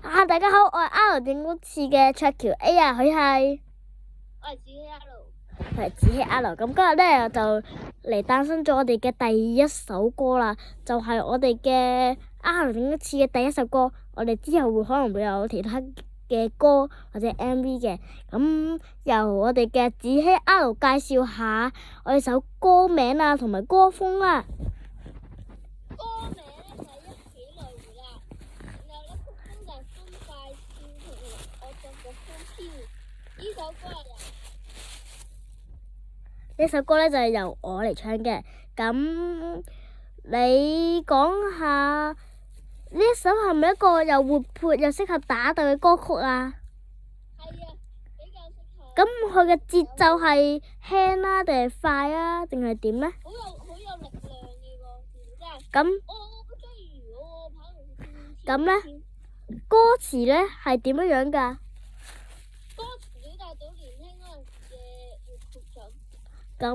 大家好，我係 R 點歌詞嘅卓橋 A 啊，佢係我係子希 L。係子希 L。咁今日咧就嚟誕生咗我哋嘅第一首歌啦，就係我哋嘅 R 點歌詞嘅第一首歌。我哋之後可能會有其他嘅歌或者 MV 嘅。咁由我哋嘅子希 L 介紹下我哋首歌名啊，同埋歌風啦。歌名咧就係一起來回啦，然後咧曲風就係歡快笑同我作嘅歡飄。呢首歌咧就係由我嚟唱嘅。咁你講下呢一首係咪一個又活潑又適合打鬥嘅歌曲啊？係啊，比較適合。咁佢嘅節奏係輕啊，定係快啊，定係點呢？好有力量嘅喎，真係。咁我跑嚟咁呢？歌詞呢係點樣樣㗎？歌詞表達到年輕嗰陣時嘅活潑感。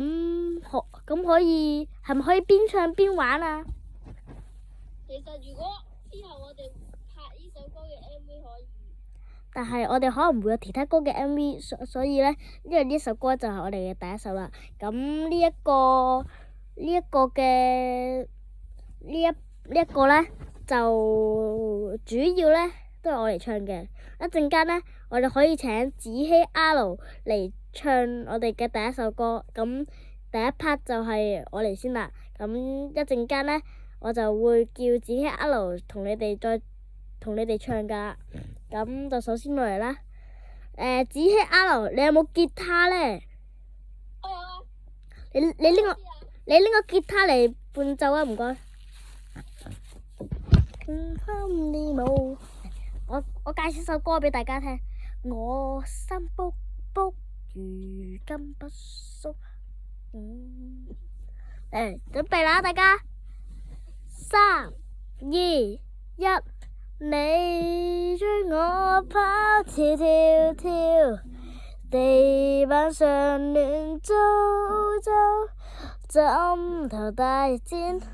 咁可以係咪可以邊唱邊玩啊？其實如果之後我哋拍呢首歌嘅 MV 可以。但係我哋可能會有其他歌嘅 MV，所以呢，因為呢首歌就係我哋嘅第一首啦。咁呢一個呢，就主要呢都係我嚟唱嘅。一陣間呢，我哋可以請子希 R 嚟唱我哋嘅第一首歌。咁第一 part 就係我嚟先啦。咁一陣間呢，我就會叫子希 R 同你哋唱噶。咁就首先落嚟啦。子希 R， 你有冇吉他呢？我有啊。你拎個吉他嚟伴奏啊，唔該。我介紹首歌俾大家聽。我心卜卜如金不縮。準備啦，大家。3、2、1。你追我跑，跳跳跳，地板上亂糟糟，枕頭大戰，哈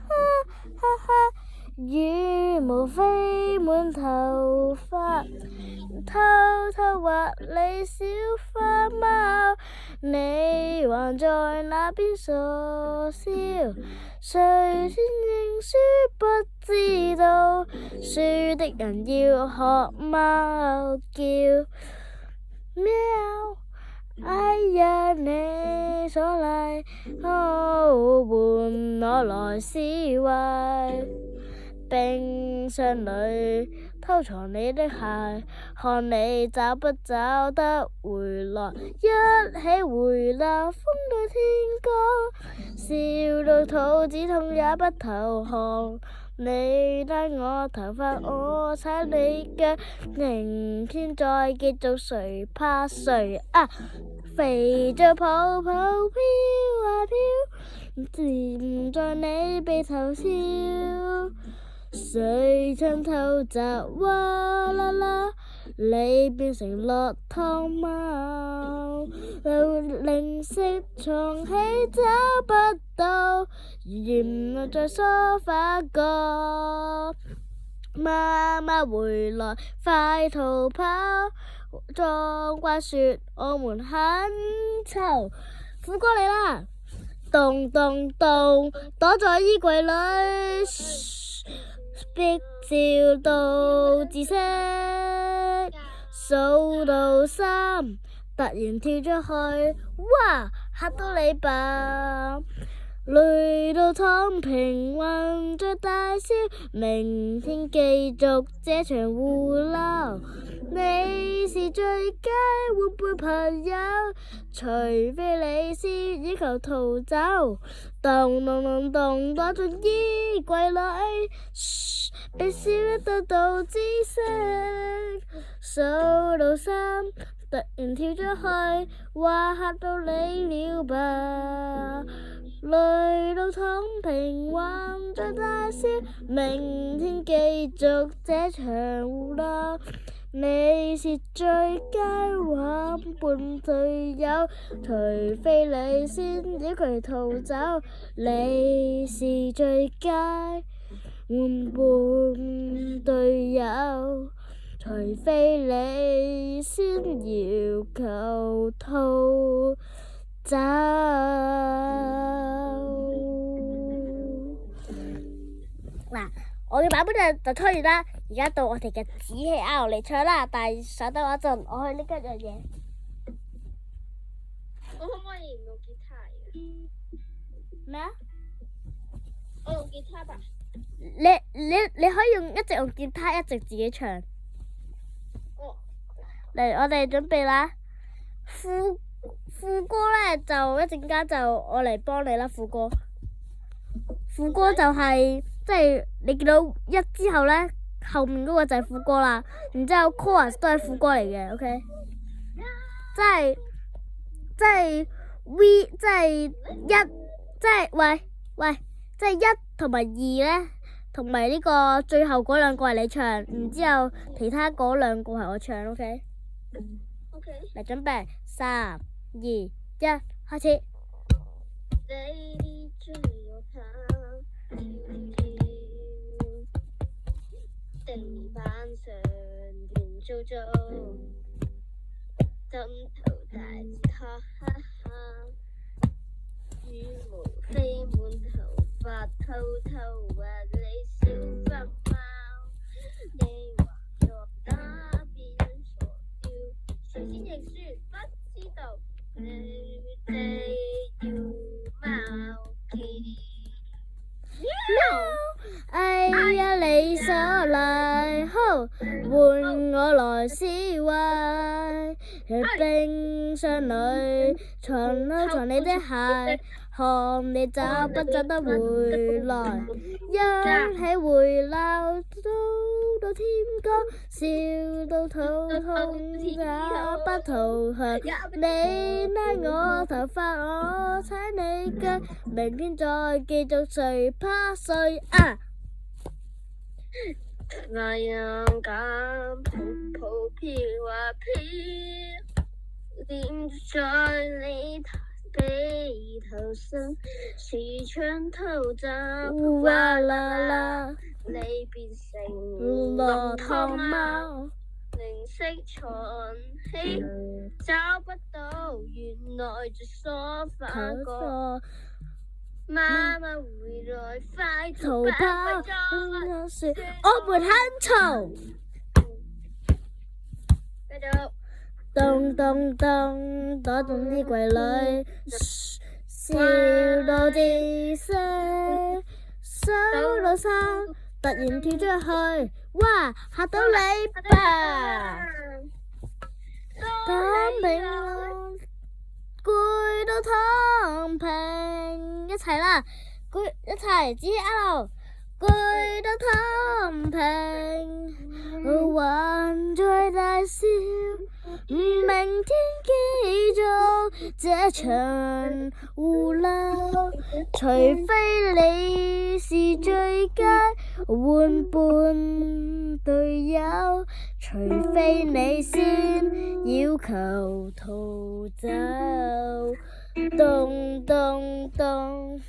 哈哈，羽毛飛滿頭髮，偷偷畫你小花貓，你還在那邊傻笑，誰先認輸不知道，輸的人要學貓叫，喵！哎呀，你所禮，伴我來示威，冰箱裏偷藏你的鞋，看你找不找得回來，一起回來風到天光，笑到肚子痛也不投降。你拉我頭髮，我踩你腳，明天再繼續，誰怕誰啊？肥皂泡泡飄啊飄，粘在你鼻頭笑，水槍偷襲哇啦啦，你變成落湯貓，零食藏起找不到，原來在梳化角。媽媽回來快逃跑，壯怪說我們很醜。副歌嚟啦！咚咚咚，躲在衣櫃裏，逼照到紫色，數到3，突然跳咗去，哇！嚇到你吧！累到躺平，還在大笑，明天繼續這場胡鬧。你是最佳玩伴朋友，除非你是要求逃走。咚咚咚咚，躲進衣櫃裏，被笑得到紫色，數到3，突然跳咗去，話嚇到你了吧？累到躺平，還在大笑，明天繼續這場胡鬧。你是最佳玩伴隊友，除非你先要佢逃走。你是最佳玩伴隊友，除非你先要求逃走。嗱，我嘅版本就吹完啦，而家到我哋嘅子氣 R 嚟唱啦。但係上得嗰陣，我去拎一樣嘢。我可唔可以唔用吉他嘅？咩啊？我用吉他吧。你可以一直用吉他，一直自己唱。哦。嚟，我哋準備啦。副歌咧就一陣間就我嚟幫你啦。副歌就係即係你見到一之後咧，後面嗰個就係副歌啦。然之後 chorus 都係副歌嚟嘅 ，OK？ 即係 V 即係一即係喂即係一同埋二咧，同埋呢個最後嗰兩個係你唱，然之後其他嗰兩個係我唱 ，OK？ OK。嚟準備3、2、1，開始。你追我跑，跳跳地板上亂糟糟，枕頭大字哈哈哈，羽毛飛滿頭髮，偷偷話你小花貓，你話我打變傻雕，誰先認輸不知道，你要貓企。哎呀，你上嚟好，換我來示威。冰箱裏藏你的鞋，看你找不找得回來。一起回鬧到天光，笑到肚痛也不逃向。你拉我頭髮，我踩你腳，明天再繼續，誰怕誰啊！那勇敢抱抱飄啊飄，點在你鼻頭上，時槍偷走，哇啦啦，你變成駱駝貓，零色藏起，找不到，原來在梳化角。媽媽回來，快逃跑！我們很嘈。繼續。咚咚咚，躲進衣櫃裏，笑到自死，數到3，突然跳出去，哇！嚇到你吧！躺平啦，攰到躺平，一齊啦！一齊指 L， 攰到躺平，還在大笑。明天繼續這場胡鬧，除非你是最佳玩伴隊友，除非你先要求逃走。咚咚咚，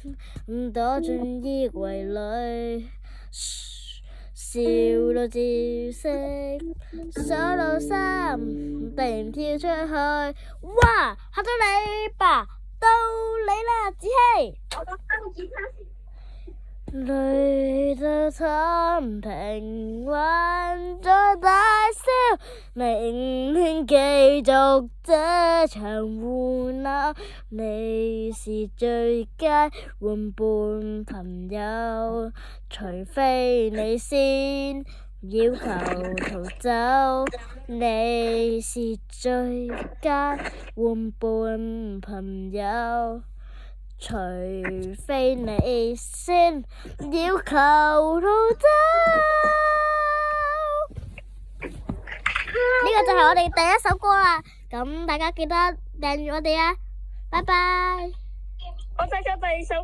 躲進衣櫃裏，笑到自息，數到3，突然跳出去，哇！嚇到你吧，到你啦，子希。我講翻個吉他先。累到躺平，還在大笑，明天繼續這場胡鬧，你是最佳玩伴朋友，除非你先要求逃走，你是最佳玩伴朋友，除非你先要求逃走。呢個就係我哋第一首歌啦，咁大家記得訂閱我哋啊，拜拜。我睇咗第二首。